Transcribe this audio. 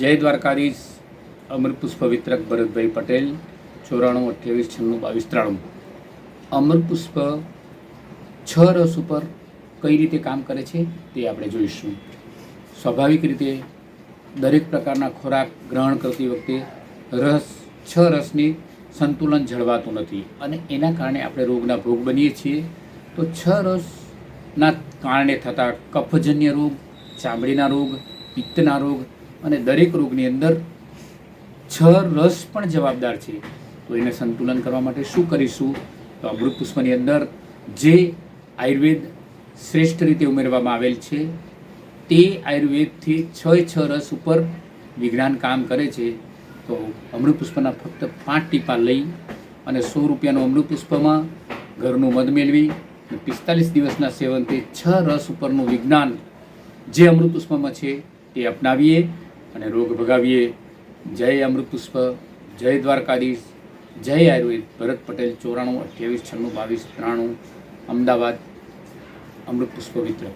જય દ્વારકાધીશ. અમૃત પુષ્પ વિતરક ભરતભાઈ પટેલ, 94 28 96 22 93. અમૃત પુષ્પ 6 રસ ઉપર કઈ રીતે કામ કરે છે તે આપણે જોઈશું. સ્વાભાવિક રીતે દરેક પ્રકારના ખોરાક ગ્રહણ કરતી વખતે 6 રસની સંતુલન જળવાતું નથી અને એના કારણે આપણે રોગના ભોગ બનીએ છીએ. તો 6 રસના કારણે થતા કફજન્ય રોગ, ચામડીના રોગ, પિત્તના રોગ અને દરેક રોગની અંદર 6 રસ પણ જવાબદાર છે. તો એને સંતુલન કરવા માટે શું કરીશું? તો અમૃત પુષ્પની અંદર જે આયુર્વેદ શ્રેષ્ઠ રીતે ઉમેરવામાં આવેલ છે તે આયુર્વેદથી 6 રસ ઉપર વિજ્ઞાન કામ કરે છે. તો અમૃત પુષ્પના ફક્ત 5 ટીપા લઈ અને 100 રૂપિયાનું અમૃત પુષ્પમાં ઘરનું મધ મેળવી 45 દિવસના સેવનથી 6 રસ ઉપરનું વિજ્ઞાન જે અમૃત પુષ્પમાં છે તે અપનાવીએ અને રોગ ભગાવીએ. જય અમૃત પુષ્પ, જય દ્વારકાધીશ, જય આયુર્વેદ. ભરત પટેલ, 94 28 96 22 93, અમદાવાદ. અમૃત પુષ્પ વિતરક.